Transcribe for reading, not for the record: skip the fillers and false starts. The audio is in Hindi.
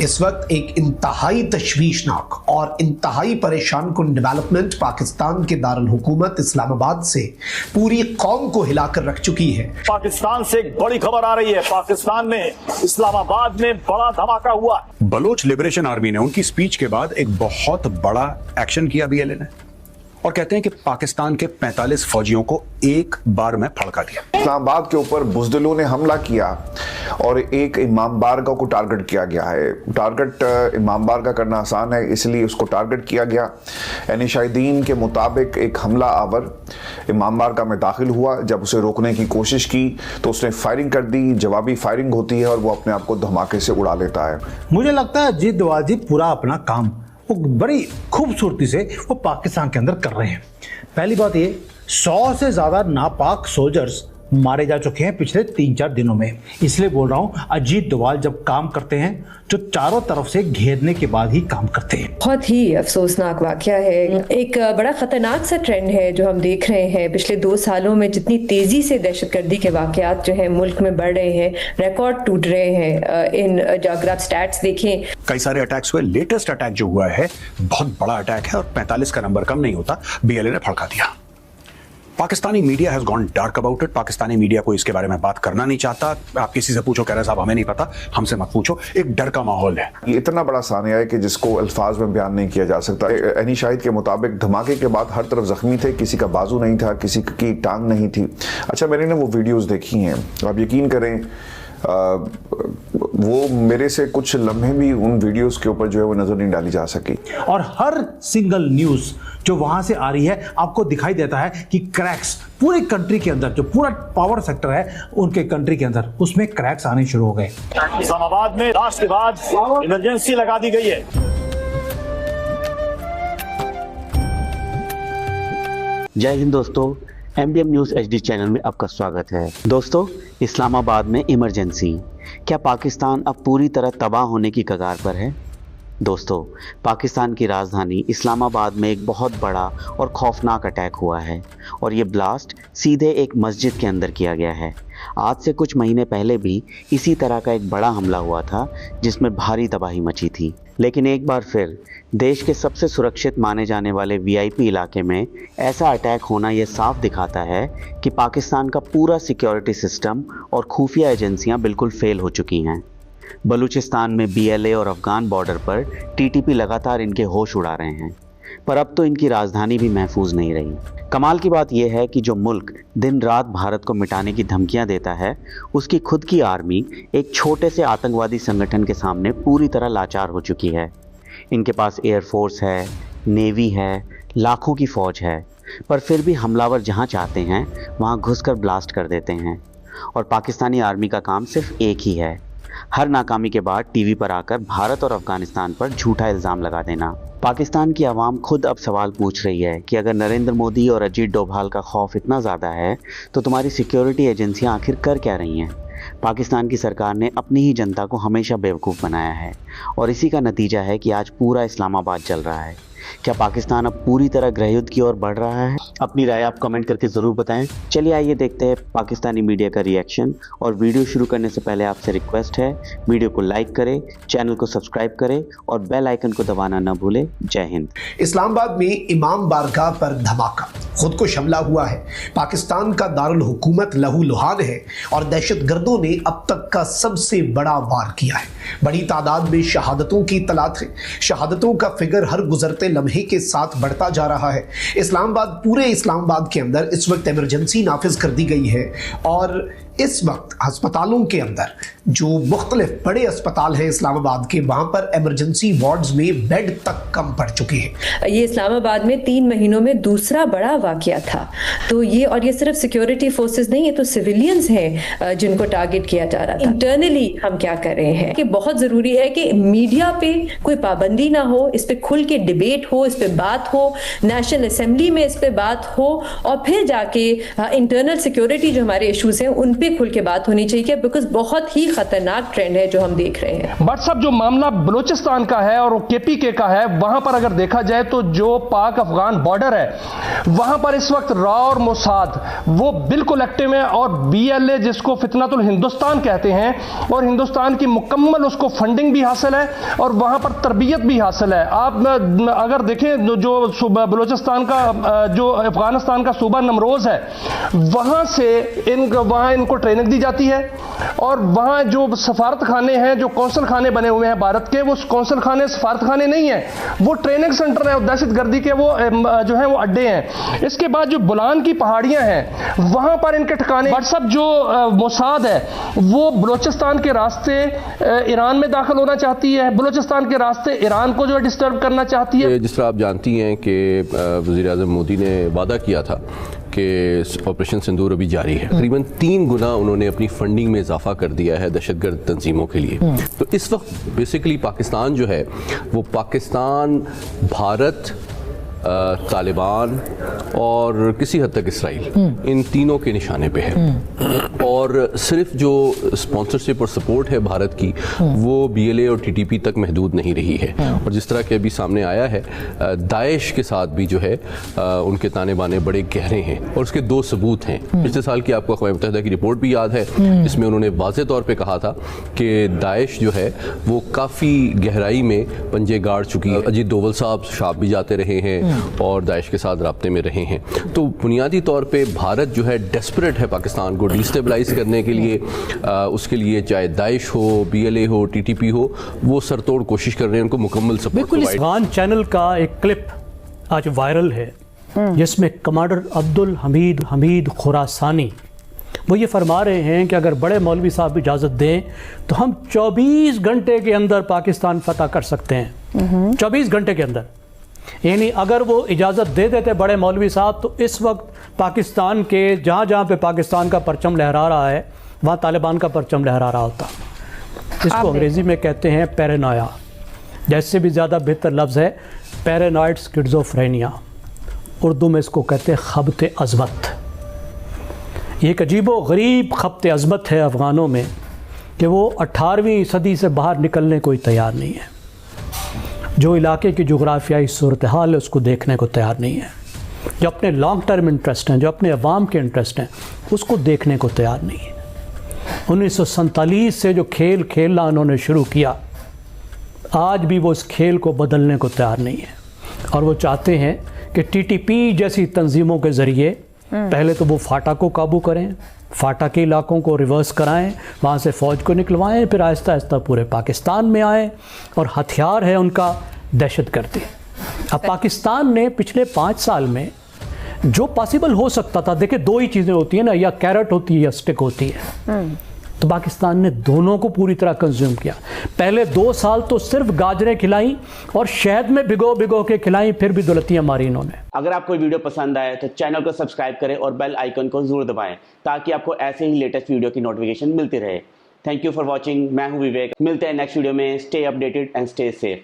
इस वक्त एक इंतहाई तशवीशनाक और इंतहाई परेशान कुन डेवलपमेंट पाकिस्तान के दारुल हुकूमत इस्लामाबाद से पूरी कौम को हिलाकर रख चुकी है। पाकिस्तान से एक बड़ी खबर आ रही है। पाकिस्तान में इस्लामाबाद में बड़ा धमाका हुआ। बलोच लिबरेशन आर्मी ने उनकी स्पीच के बाद एक बहुत बड़ा एक्शन किया बीएलए ने, और कहते हैं कि पाकिस्तान के 45 फौजियों को एक बार में फड़का दिया। इस्लामाबाद के ऊपर बुज़दिलों ने हमला किया और एक इमाम बारगाह को टारगेट किया गया है। टारगेट इमाम बारगाह करना आसान है, इसलिए उसको टारगेट किया गया। यानी शाहिदीन के मुताबिक एक हमला आवर इमाम बारगाह में दाखिल हुआ। जब उसे रोकने की कोशिश की तो उसने फायरिंग कर दी। जवाबी फायरिंग होती है और वो अपने आप को धमाके से उड़ा लेता है। मुझे लगता है अजीत डोभाल जी पूरा अपना काम वो बड़ी खूबसूरती से वो पाकिस्तान के अंदर कर रहे हैं। पहली बात ये, 100 से ज़्यादा नापाक सोल्जर्स मारे जा चुके हैं पिछले 3-4 दिनों में। इसलिए बोल रहा हूँ, अजीत डोभाल जब काम करते हैं जो चारों तरफ से घेरने के बाद ही काम करते हैं। बहुत ही अफसोसनाक वाकया है। एक बड़ा खतरनाक सा ट्रेंड है जो हम देख रहे हैं। पिछले 2 सालों में जितनी तेजी से दहशतगर्दी के वाकयात जो है मुल्क में बढ़ रहे हैं, रिकॉर्ड टूट रहे हैं। इन अगर आप स्टैट्स देखें, कई सारे अटैक्स हुए। लेटेस्ट अटैक जो हुआ है बहुत बड़ा अटैक है और 45 का नंबर कम नहीं होता। बीएलए ने फड़का दिया। Pakistani media has gone dark about it. Pakistani media को इसके बारे में बात करना नहीं चाहता। आप किसी से पूछो, कह रहे साहब हमें नहीं पता, हमसे मत पूछो। एक डर का माहौल है। ये इतना बड़ा सानिया है कि जिसको अल्फाज में बयान नहीं किया जा सकता। एनी शाहिद के मुताबिक धमाके के बाद हर तरफ जख्मी थे, किसी का बाजू नहीं था, किसी की टांग नहीं थी। अच्छा, मैंने ना वो वीडियोस देखी हैं, आप यकीन करें वो मेरे से कुछ लम्हे भी उन वीडियोस के ऊपर जो है वो नजर नहीं डाली जा सकी। और हर सिंगल न्यूज जो वहां से आ रही है आपको दिखाई देता है कि क्रैक्स पूरी कंट्री के अंदर, जो पूरा पावर सेक्टर है उनके कंट्री के अंदर, उसमें क्रैक्स आने शुरू हो गए। इस्लामाबाद में लास्ट के बाद इमरजेंसी लगा दी गई है। जय हिंद दोस्तों, एमडीएम न्यूज़ एचडी चैनल में आपका स्वागत है। दोस्तों, इस्लामाबाद में इमरजेंसी। क्या पाकिस्तान अब पूरी तरह तबाह होने की कगार पर है? दोस्तों, पाकिस्तान की राजधानी इस्लामाबाद में एक बहुत बड़ा और खौफनाक अटैक हुआ है और ये ब्लास्ट सीधे एक मस्जिद के अंदर किया गया है। आज से कुछ महीने पहले भी इसी तरह का एक बड़ा हमला हुआ था जिसमें भारी तबाही मची थी। लेकिन एक बार फिर देश के सबसे सुरक्षित माने जाने वाले वीआईपी इलाके में ऐसा अटैक होना यह साफ दिखाता है कि पाकिस्तान का पूरा सिक्योरिटी सिस्टम और खुफिया एजेंसियां बिल्कुल फेल हो चुकी हैं। बलूचिस्तान में बीएलए और अफगान बॉर्डर पर टीटीपी लगातार इनके होश उड़ा रहे हैं, पर अब तो इनकी राजधानी भी महफूज नहीं रही। कमाल की बात यह है कि जो मुल्क दिन रात भारत को मिटाने की धमकियां देता है, उसकी खुद की आर्मी एक छोटे से आतंकवादी संगठन के सामने पूरी तरह लाचार हो चुकी है। इनके पास एयरफोर्स है, नेवी है, लाखों की फौज है, पर फिर भी हमलावर जहां चाहते हैं वहां घुसकर ब्लास्ट कर देते हैं। और पाकिस्तानी आर्मी का काम सिर्फ एक ही है, हर नाकामी के बाद टीवी पर आकर भारत और अफगानिस्तान पर झूठा इल्ज़ाम लगा देना। पाकिस्तान की आवाम खुद अब सवाल पूछ रही है कि अगर नरेंद्र मोदी और अजीत डोभाल का खौफ इतना ज़्यादा है तो तुम्हारी सिक्योरिटी एजेंसियां आखिर कर क्या रही हैं? पाकिस्तान की सरकार ने अपनी ही जनता को हमेशा बेवकूफ़ बनाया है और इसी का नतीजा है कि आज पूरा इस्लामाबाद जल रहा है। क्या पाकिस्तान अब पूरी तरह गृहयुद्ध की ओर बढ़ रहा है? अपनी राय आप कमेंट करके ज़रूर बताएं। चलिए आइए देखते हैं पाकिस्तानी मीडिया का रिएक्शन। और वीडियो शुरू करने से पहले आपसे रिक्वेस्ट है, वीडियो को लाइक करें, चैनल को सब्सक्राइब करें और बेल आइकन को दबाना न भूलें। जय हिंद। इस्लामाबाद में इमाम बारगाह पर धमाका, खुद को हमला हुआ है। पाकिस्तान का दारुल हुकूमत लहूलुहान है और दहशतगर्दों ने अब तक का सबसे बड़ा वार किया है। बड़ी तादाद में शहादतों की इत्तलात है। शहादतों का फिगर हर गुजरते लम्हे के साथ बढ़ता जा रहा है। पूरे इस्लामाबाद के अंदर इस वक्त इमरजेंसी नाफिज कर दी गई है और इस वक्त अस्पतालों के अंदर जो मुख्तलिफ बड़े अस्पताल हैं इस्लामाबाद के, वहां पर इमरजेंसी वार्ड्स में बेड तक कम पड़ चुके हैं। ये इस्लामाबाद में 3 महीनों में दूसरा बड़ा वाकया था। तो ये सिर्फ सिक्योरिटी फोर्सेस नहीं, ये तो सिविलियंस हैं जिनको टारगेट किया जा रहा था। इंटरनली हम क्या कर रहे हैं कि बहुत जरूरी है कि मीडिया पे कोई पाबंदी ना हो, इस पे खुल के डिबेट हो, इस पे बात हो, नेशनल असेंबली में इस पे बात हो और फिर जाके इंटरनल सिक्योरिटी जो हमारे इश्यूज हैं उन पे खुले खुल के बात होनी चाहिए, बिकॉज बहुत ही खतरनाक ट्रेंड है जो हम देख रहे हैं। बट साहब, जो मामला बलूचिस्तान का है और केपीके का है, वहां पर अगर देखा जाए तो जो पाक अफगान बॉर्डर है वहां पर इस वक्त रॉ और मोसाद वो बिल्कुल एक्टिव है, और बीएलए जिसको फितनतुल हिंदुस्तान कहते हैं, और हिंदुस्तान की मुकम्मल उसको फंडिंग भी हासिल है और वहां पर तरबियत भी हासिल है। आप अगर देखें जो बलूचिस्तान का जो अफगानिस्तान का सूबा नमरोज है, वहां से वहां इनको ट्रेनिंग दी जाती है, और वहां जो सफारत खाने हैं, जो कौंसल खाने बने हुए हैं भारत के, वो कौंसल खाने सफारत खाने नहीं है, वो ट्रेनिंग सेंटर है, दहशत गर्दी के वो जो है वो अड्डे हैं। इसके बाद जो बुलान की पहाड़ियां हैं वहां पर इनके ठिकाने। व्हाट्सएप जो मोसाद है वो बलूचिस्तान के रास्ते ईरान में दाखिल होना चाहती है, बलूचिस्तान के रास्ते ईरान को जो है डिस्टर्ब करना चाहती है। जिस तरह आप जानती हैं कि वज़ीर आज़म मोदी ने वादा किया था कि ऑपरेशन सिंदूर अभी जारी है, तकरीबन 3 गुना उन्होंने अपनी फंडिंग में इजाफा कर दिया है दहशतगर्द तंजीमों के लिए। तो इस वक्त बेसिकली पाकिस्तान जो है वो पाकिस्तान, भारत, तालिबान और किसी हद तक इसराइल, इन तीनों के निशाने पे है। और सिर्फ जो स्पॉन्सरशिप और सपोर्ट है भारत की वो बीएलए और टीटीपी तक महदूद नहीं रही है। और जिस तरह के अभी सामने आया है, दाइश के साथ भी जो है उनके ताने बाने बड़े गहरे हैं, और उसके 2 सबूत हैं। पिछले साल की आपको अक़वाम मुत्तहिदा की रिपोर्ट भी याद है, जिसमें उन्होंने वाज़ेह तौर पे कहा था कि दाइश जो है वो काफ़ी गहराई में पंजे गाड़ चुकी है। अजीत डोवल साहब शाम भी जाते रहे हैं और दाइश के साथ राब्ते में रहे हैं। तो बुनियादी तौर पे भारत जो है डेस्परेट है पाकिस्तान को डिस्टेबलाइज करने के लिए। उसके लिए चाहे दाइश हो, बीएलए हो, टीटीपी हो, वो सरतोड़ कोशिश कर रहे हैं उनको मुकम्मल सपोर्ट। बिल्कुल अफगान चैनल का एक क्लिप आज वायरल है जिसमें कमांडर अब्दुल हमीद खुरासानी वो ये फरमा रहे हैं कि अगर बड़े मौलवी साहब इजाज़त दें तो हम 24 घंटे के अंदर पाकिस्तान फतह कर सकते हैं। 24 घंटे के अंदर, यानी अगर वो इजाज़त दे देते बड़े मौलवी साहब तो इस वक्त पाकिस्तान के जहाँ जहाँ पे पाकिस्तान का परचम लहरा रहा है वहाँ तालिबान का परचम लहरा रहा होता। इसको अंग्रेज़ी में कहते हैं पैरानोया, जैसे भी ज़्यादा बेहतर लफ्ज़ है पैरानॉइड स्किज़ोफ्रेनिया, उर्दू में इसको कहते हैं खबत अज़मत। ये एक अजीबो गरीब खबत अज़मत है अफ़गानों में कि वो 18वीं सदी से बाहर निकलने को ही तैयार नहीं है। जो इलाके की जोग्राफियाई सूरत हाल है उसको देखने को तैयार नहीं है, जो अपने लॉन्ग टर्म इंटरेस्ट हैं, जो अपने अवाम के इंटरेस्ट हैं उसको देखने को तैयार नहीं है। 1947 से जो खेल खेलना उन्होंने शुरू किया, आज भी वो इस खेल को बदलने को तैयार नहीं है। और वो चाहते हैं कि टीटीपी जैसी तंजीमों के ज़रिए पहले तो वो फाटा को काबू करें, फाटा के इलाकों को रिवर्स कराएं, वहाँ से फ़ौज को निकलवाएं, फिर आहिस्ता आहिस्ता पूरे पाकिस्तान में आएँ, और हथियार है उनका दहशतगर्दी। अब पाकिस्तान ने पिछले 5 साल में जो पॉसिबल हो सकता था, देखिए 2 ही चीज़ें होती हैं ना, या कैरेट होती है या स्टिक होती है, तो पाकिस्तान ने दोनों को पूरी तरह कंज्यूम किया। पहले 2 साल तो सिर्फ गाजरें खिलाई और शहद में भिगो के खिलाई, फिर भी दौलतियाँ मारी इन्होंने। अगर आपको वीडियो पसंद आए तो चैनल को सब्सक्राइब करें और बेल आइकन को जरूर दबाएं ताकि आपको ऐसे ही लेटेस्ट वीडियो की नोटिफिकेशन मिलती रहे। Thank you for watching. मैं हूं विवेक, मिलते हैं नेक्स्ट वीडियो में। Stay updated and stay safe.